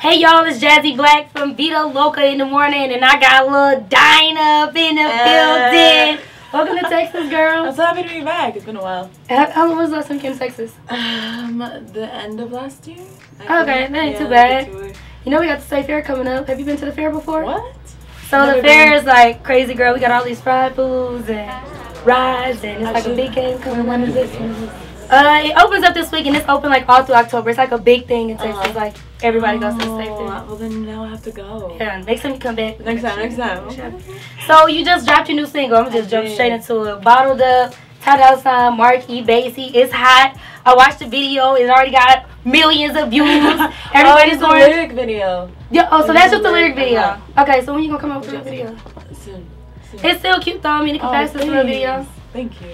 Hey y'all, it's Jazzy Black from Veda Loca in the morning, and I got a little Dinah up in the building. Welcome to Texas, girl. I'm so happy to be back. It's been a while. How long was the last time you came to Texas? The end of last year. Okay, that ain't too bad. You know we got the State Fair coming up. Have you been to the fair before? What? So the fair is like crazy, girl. We got all these fried foods and rides, and it's like a big game coming. When is this? It opens up this week, and it's open like all through October. It's like a big thing in Texas. Like everybody goes to the State Fair. Well, then now I have to go. Yeah, next time you come back. Next time. So you just dropped your new single. I'm gonna just jump straight into it. Bottled Up, $10 Mark E. Basie. It's hot. I watched the video. It already got millions of views. Everybody's going. The lyric video. Yeah. Oh, so that's just the lyric video. Okay. So when you gonna come up with your video? Soon. It's still cute though. I mean, it compares to the real video. Thank you.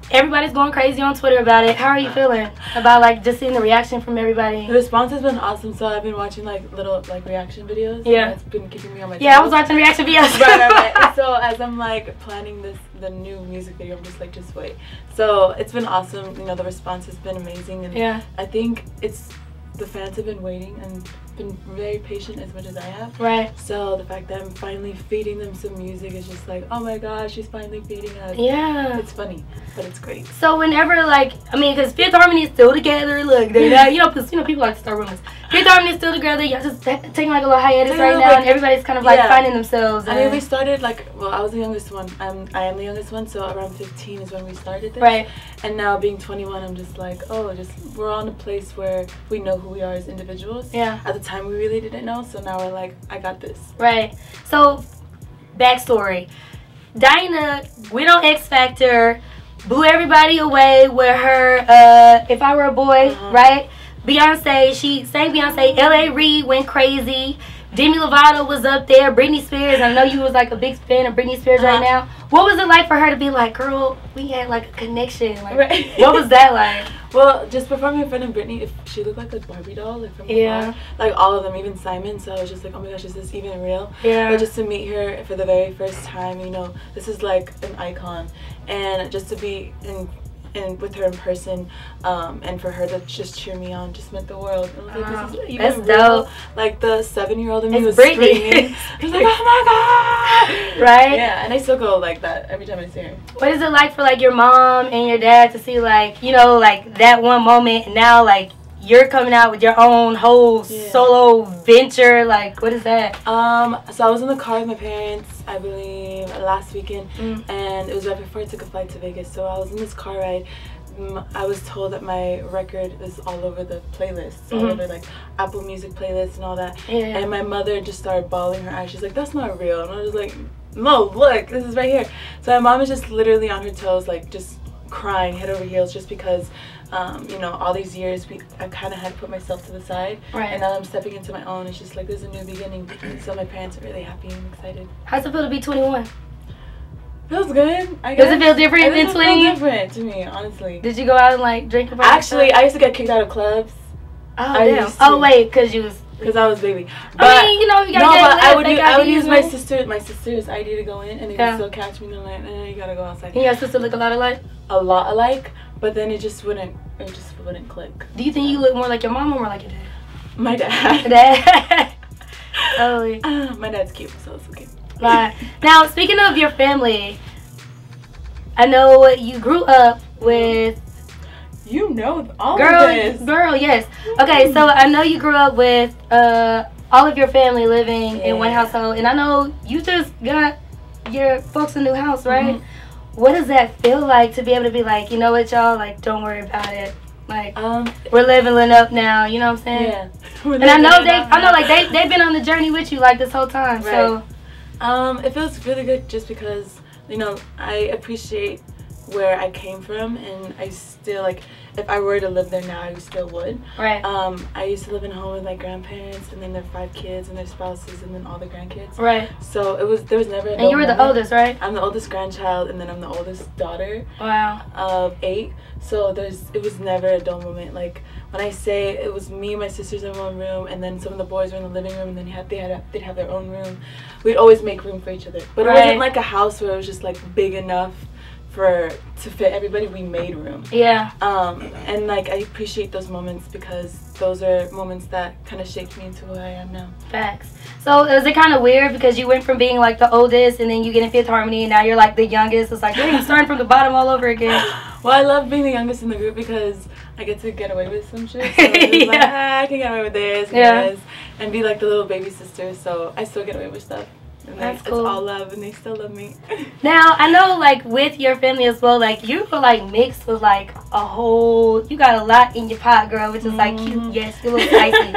Everybody's going crazy on Twitter about it. How are you feeling about like just seeing the reaction from everybody? The response has been awesome. So I've been watching like little reaction videos. Yeah. It's been keeping me on my. Yeah, I was watching reaction videos. right. So as I'm like planning the new music video, I'm just like, just wait. So it's been awesome. You know, the response has been amazing, and yeah, I think the fans have been waiting and been very patient as much as I have. Right. So the fact that I'm finally feeding them some music is just like, oh my gosh, she's finally feeding us. Yeah. It's funny, but it's great. So whenever like, I mean, because Fifth Harmony is still together. Look, they because people like to start rumors. Fifth Harmony is still together. Y'all just taking like a little hiatus right now, and everybody's kind of like finding themselves. I mean, we started like, well, I was the youngest one. I am the youngest one, so around 15 is when we started this. Right. And now being 21, I'm just like, oh, we're on a place where we know who we are as individuals. Yeah. At the time, we really didn't know, so now we're like, I got this. Right. So, backstory. Dinah went on X Factor, blew everybody away with her If I Were a Boy, right? Beyonce, she sang Beyonce. L.A. Reid went crazy. Demi Lovato was up there. Britney Spears. I know you was like a big fan of Britney Spears right now. What was it like for her to be like, girl, we had like a connection? Like, what was that like? Well, just performing in front of Britney, if she looked like a Barbie doll, like from afar, like all of them, even Simon. So I was just like, oh my gosh, is this even real? Yeah. But just to meet her for the very first time, you know, this is like an icon, and just to be in with her in person, and for her to just cheer me on just meant the world. And I was like, this is even that's real. dope. Like the 7-year-old in me was Britney. screaming. I was like, oh my god! Right? Yeah, and I still go like that every time I see her. What is it like for like your mom and your dad to see like, you know, like that one moment, and now like you're coming out with your own whole solo venture? Like, what is that? So I was in the car with my parents, I believe, last weekend, and it was right before I took a flight to Vegas. So I was in this car ride. I was told that my record is all over the playlists, all over like Apple Music playlists and all that. Yeah. And my mother just started bawling her eyes. She's like, "That's not real." And I was like, "No, look, this is right here." So my mom is just literally on her toes, like just crying head over heels, just because you know, all these years I kind of had put myself to the side, and now I'm stepping into my own. It's just like there's a new beginning. So my parents are really happy and excited. How's it feel to be 21? Feels good. I guess. Does it feel different than 20? It feels different to me, honestly. Did you go out and like drink? Actually, I used to get kicked out of clubs. Oh damn! Oh wait, because I was baby. But, I mean, you know, you gotta I would use my sister's ID to go in, and they would still catch me. And they're like, you gotta go outside. And your sister look a lot alike? A lot alike, but then it just wouldn't click. Do you think you look more like your mom or more like your dad? My dad. Dad. Totally. My dad's cute, so it's okay. Right. Now, speaking of your family, I know you grew up with. You know all of this. Girl, yes. Okay, so I know you grew up with all of your family living in one household, and I know you just got your folks a new house, right? What does that feel like to be able to be like, you know what, y'all, like, don't worry about it. Like, we're leveling up now, you know what I'm saying? Yeah. And I know they've been on the journey with you like this whole time. Right. So it feels really good just because, you know, I appreciate where I came from, and I still, like, if I were to live there now, I still would. Right. I used to live in a home with my grandparents, and then their 5 kids and their spouses, and then all the grandkids. Right. So there was never a And you were the oldest, right? I'm the oldest grandchild, and then I'm the oldest daughter. Wow. Of 8. So it was never a dull moment. Like, when I say it was me and my sisters in one room, and then some of the boys were in the living room, and then they'd have their own room. We'd always make room for each other. But it wasn't like a house where it was just like big enough to fit everybody, we made room. Yeah. And like I appreciate those moments because those are moments that kind of shaped me into who I am now. Facts. So is it kind of weird because you went from being like the oldest and then you get in Fifth Harmony and now you're like the youngest? It's like you're starting from the bottom all over again. Well, I love being the youngest in the group because I get to get away with some shit. So yeah. Like, I can get away with this and this and be like the little baby sister. So I still get away with stuff. And that's like, cool. It's all love and they still love me. Now, I know like with your family as well, like you were like mixed with like a whole, you got a lot in your pot, girl, which is like cute. Yes, you're a little spicy.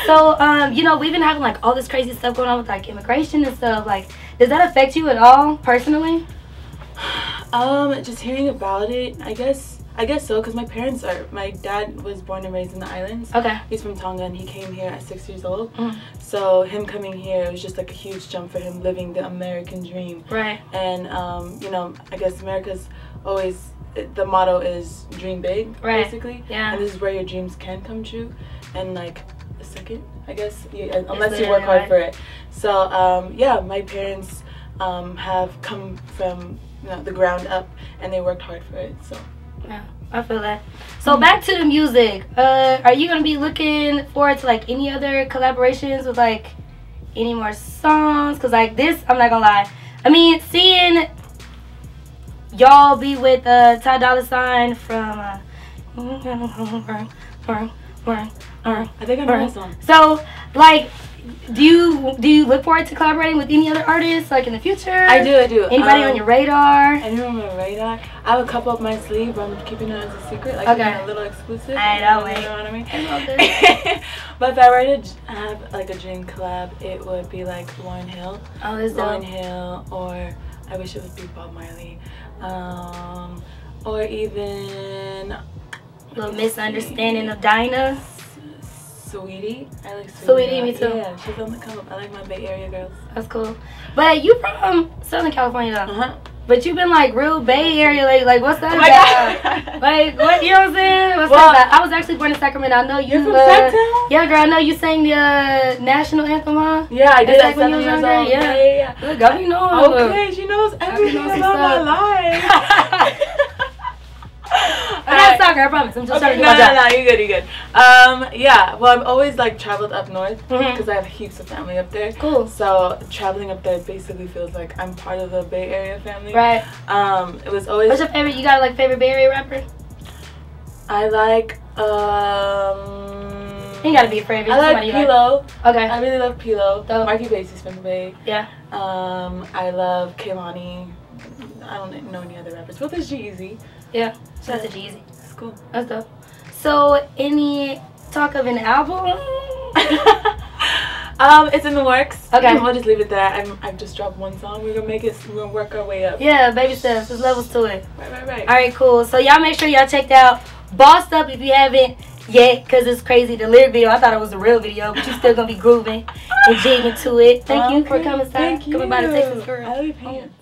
So, you know, we've been having like all this crazy stuff going on with like immigration and stuff. Like, does that affect you at all personally? Just hearing about it, I guess so, because my dad was born and raised in the islands. Okay. He's from Tonga and he came here at 6 years old. So him coming here, it was just like a huge jump for him, living the American dream. Right. And, you know, I guess America's always, the motto is dream big, basically. Yeah. And this is where your dreams can come true. And like a second, I guess, unless you work hard for it. So, yeah, my parents have come from the ground up and they worked hard for it, so. Yeah, I feel that. So back to the music. Are you gonna be looking forward to like any other collaborations with like any more songs? Cause like this, I'm not gonna lie. I mean, seeing y'all be with Ty Dolla $ign from I think I know that song. So like, do you look forward to collaborating with any other artists like in the future? I do. Anybody on your radar? Anyone on my radar? I have a couple up my sleeve, but I'm keeping it as a secret, like a little exclusive. I know, you know what I mean? But if I were to have like a dream collab, it would be like Lauryn Hill. Oh, this Lauryn Hill, or I wish it would be Bob Marley, or even a little misunderstanding of Dinah. Sweetie. I like Sweetie, me too. Yeah, she's on the come up. I like my Bay Area girls. That's cool. But you from Southern California though. But you've been like real Bay Area lately. Like what's that about? Like what, you know what I'm saying? What's that about? I was actually born in Sacramento. I know you. You're from Sacramento? Yeah, girl. I know you sang the national anthem, huh? Yeah, I did at 7 years old. Yeah. Look, I be knowing. Okay, she knows everything about my life. I'm not a stalker, I promise. I'm just trying to do my job. No, you're good. Yeah, well, I've always like traveled up north because I have heaps of family up there. Cool. So traveling up there basically feels like I'm part of the Bay Area family. Right. It was always. What's your favorite? You got like favorite Bay Area rapper? I like You gotta be afraid. I like P-Lo. Okay. I really love P-Lo. Marky Bassey's from the Bay. Yeah. I love Kehlani. I don't know any other rappers. But there's G-Eazy. Yeah. Shout out to G-Eazy. That's cool. That's dope. So, any talk of an album? It's in the works. Okay. We'll just leave it there. I've just dropped one song. We're gonna work our way up. Yeah, baby steps. There's levels to it. Right. Alright, cool. So y'all make sure y'all checked out Bossed Up if you haven't yet, because it's crazy. The lyric video, I thought it was a real video, but you're still gonna be grooving and jigging to it. Thank you for coming by to Texas, girl. I love your pants.